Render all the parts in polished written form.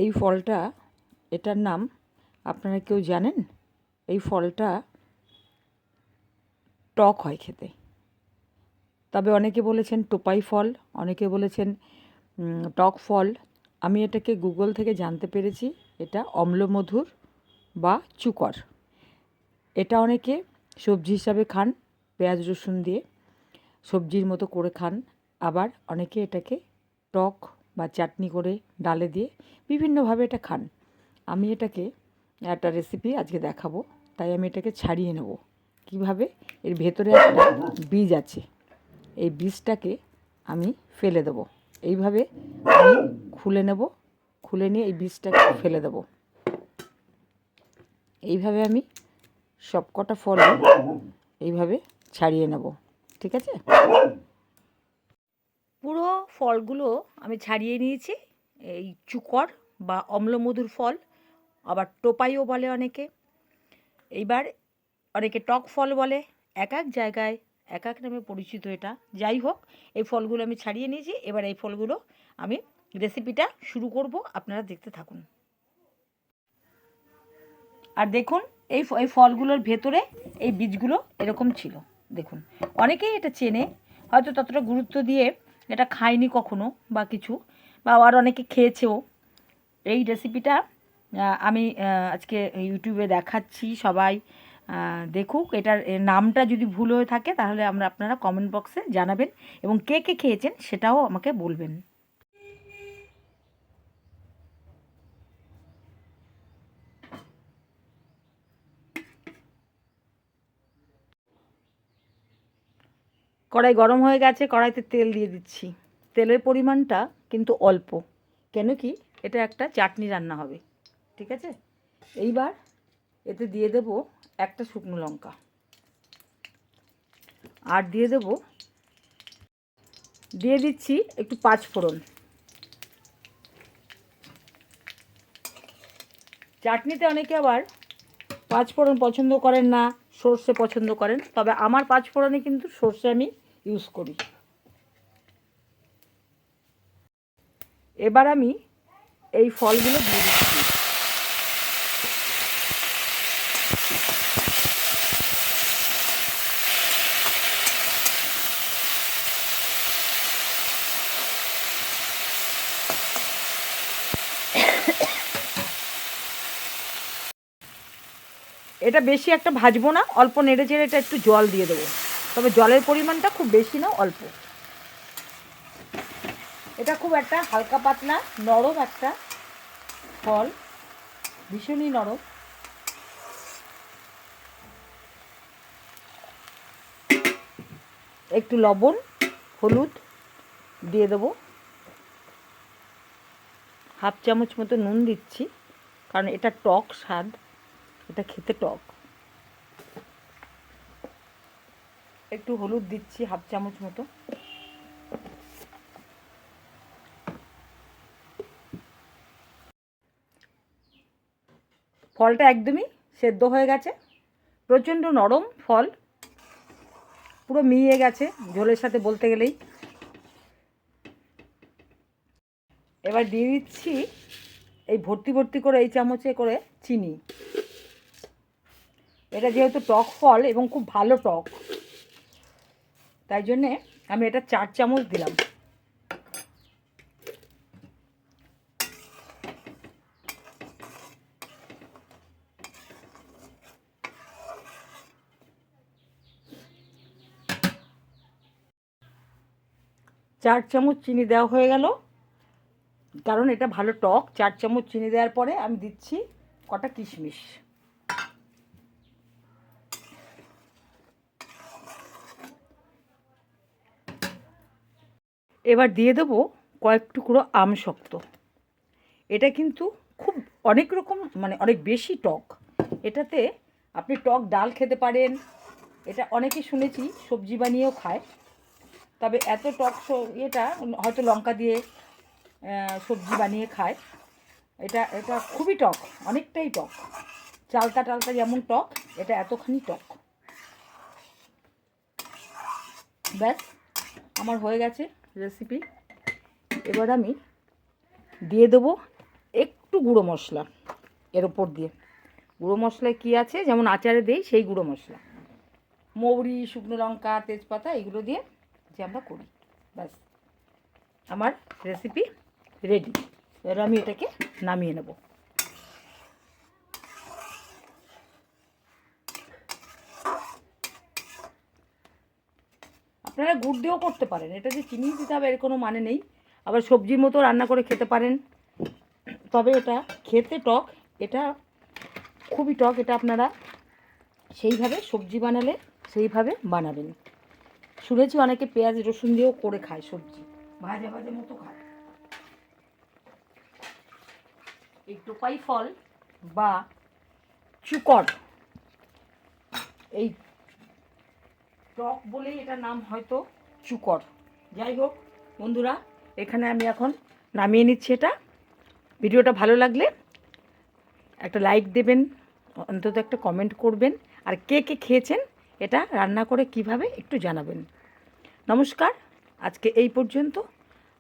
এই ফলটা, এটার নাম আপনারা কেউ জানেন? এই ফলটা টক হয় খেতে। তবে অনেকে বলেছেন টোপাই ফল, অনেকে বলেছেন টক ফল। আমি এটাকে গুগল থেকে জানতে পেরেছি এটা অম্লমধুর বা চুকর। এটা অনেকে সবজি হিসাবে খান, পেঁয়াজ রসুন দিয়ে সবজির মতো করে খান। আবার অনেকে এটাকে টক বা চাটনি করে ডালে দিয়ে বিভিন্নভাবে এটা খান। আমি এটাকে একটা রেসিপি আজকে দেখাবো, তাই আমি এটাকে ছাড়িয়ে নেব। কিভাবে? এর ভেতরে একটা বীজ আছে, এই বীজটাকে আমি ফেলে দেব। এইভাবে আমি খুলে নেব, খুলে নিয়ে এই বীজটাকে ফেলে দেব। এইভাবে আমি সব কটা ফল এইভাবে ছাড়িয়ে নেব, ঠিক আছে? পুরো ফলগুলো আমি ছাড়িয়ে নিয়েছি। এই চুকর বা অম্লমধুর ফল, আবার টোপাইও বলে অনেকে। এইবার অনেকে টক ফল বলে, এক এক জায়গায় এক এক নামে পরিচিত এটা। যাই হোক, এই ফলগুলো আমি ছাড়িয়ে নিয়েছি। এবার এই ফলগুলো আমি রেসিপিটা শুরু করব, আপনারা দেখতে থাকুন। আর দেখুন, এই ফলগুলোর ভেতরে এই বীজগুলো এরকম ছিল। দেখুন, অনেকেই এটা চেনে, হয়তো ততটা গুরুত্ব দিয়ে এটা খায়নি কখনো বা কিছু, বা আবার অনেকে খেয়েছেও। এই রেসিপিটা আমি আজকে ইউটিউবে দেখাচ্ছি, সবাই দেখুক। এটার নামটা যদি ভুল হয়ে থাকে তাহলে আপনারা কমেন্ট বক্সে জানাবেন, এবং কে কে খেয়েছেন সেটাও আমাকে বলবেন। কড়াই গরম হয়ে গেছে, কড়াইতে তেল দিয়ে দিচ্ছি। তেলের পরিমাণটা কিন্তু অল্প, কেন কি এটা একটা চাটনি রান্না হবে, ঠিক আছে? এইবার এতে দিয়ে দেব একটা শুকনো লঙ্কা, আর দিয়ে দিচ্ছি একটু পাঁচফোড়ন। চাটনিতে অনেকে আবার পাঁচফোড়ন পছন্দ করেন না, সর্ষে পছন্দ করেন, তবে আমার পাঁচফোড়নে কিন্তু সর্ষে আমি ইউজ করি। এবার আমি এই ফলগুলো দিয়ে দিচ্ছি। এটা বেশি একটা ভাজবো না, অল্প নেড়ে চেড়ে এটা একটু জল দিয়ে দেবো, তবে জলের পরিমাণটা খুব বেশি না, অল্প। এটা খুব একটা হালকা পাতলা নরম একটা ফল, ভীষণই নরম। একটু লবণ, হলুদ দিয়ে দেবো, হাফ চামচ মতো নুন দিচ্ছি, কারণ এটা টক স্বাদ, এটা খেতে টক। একটু হলুদ দিচ্ছি হাফ চামচ মতো। ফলটা একদমই সেদ্ধ হয়ে গেছে, প্রচণ্ড নরম ফল, পুরো মিলিয়ে গেছে ঝোলের সাথে বলতে গেলেই। এবার দিয়ে দিচ্ছি এই ভর্তি ভর্তি করে এই চামচে করে চিনি। এটা যেহেতু টক ফল এবং খুব ভালো টক, তাই জন্যে আমি এটা 4 চামচ দিলাম। চার চামচ চিনি দেওয়া হয়ে গেল, কারণ এটা ভালো টক। 4 চামচ চিনি দেওয়ার পরে আমি দিচ্ছি কটা কিশমিশ। এবার দিয়ে দেবো কয়েক টুকরো আমসত্ত্ব। এটা কিন্তু খুব অনেক রকম, মানে অনেক বেশি টক। এটাতে আপনি টক ডাল খেতে পারেন, এটা অনেকে শুনেছি সবজি বানিয়েও খায়, তবে এত টক এটা হয়তো লঙ্কা দিয়ে সবজি বানিয়ে খায়। এটা এটা খুবই টক, অনেকটাই টক। চালতা টালতা যেমন টক, এটা এতখানি টক। ব্যাস, আমার হয়ে গেছে রেসিপি। এবার আমি দিয়ে দেবো একটু গুঁড়ো মশলা এর ওপর দিয়ে। গুঁড়ো মশলায় কী আছে, যেমন আচারে দেই সেই গুঁড়ো মশলা, মৌরি, শুকনো লঙ্কা, তেজপাতা, এগুলো দিয়ে যে আমরা করি। ব্যাস, আমার রেসিপি রেডি। এবার আমি এটাকে নামিয়ে নেব। আপনারা গুড় দিয়েও করতে পারেন, এটা যে চিনি দিতে হবে এর কোনো মানে নেই। আবার সবজির মতো রান্না করে খেতে পারেন, তবে এটা খেতে টক, এটা খুবই টক। এটা আপনারা সেইভাবে সবজি বানালে সেইভাবে বানাবেন। শুনেছি অনেকে পেঁয়াজ রসুন দিয়েও করে খায়, সবজি ভাজা ভাজা মতো খায়। এই টোপাই ফল বা চুকর, এই টক বলেই এটার নাম হয়তো চুকর। যাই হোক বন্ধুরা, এখানে আমি এখন নামিয়ে নিচ্ছি এটা। ভিডিওটা ভালো লাগলে একটা লাইক দেবেন, অন্তত একটা কমেন্ট করবেন, আর কে কে খেয়েছেন এটা রান্না করে কিভাবে একটু জানাবেন। নমস্কার, আজকে এই পর্যন্ত।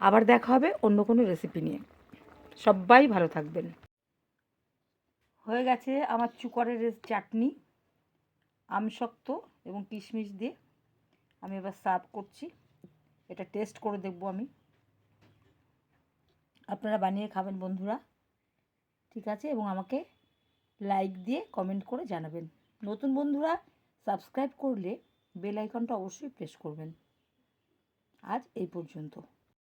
আবার দেখা হবে অন্য কোনো রেসিপি নিয়ে। সবাই ভালো থাকবেন। হয়ে গেছে আমার চুকরের চাটনি, আমশক্ত এবং কিশমিশ দিয়ে। আমি এবার সার্ভ করছি। এটা টেস্ট করে দেখব আমি। আপনারা বানিয়ে খাবেন বন্ধুরা, ঠিক আছে? এবং আমাকে লাইক দিয়ে কমেন্ট করে জানাবেন। নতুন বন্ধুরা সাবস্ক্রাইব করলে বেল আইকনটা অবশ্যই প্রেস করবেন। আজ এই পর্যন্ত।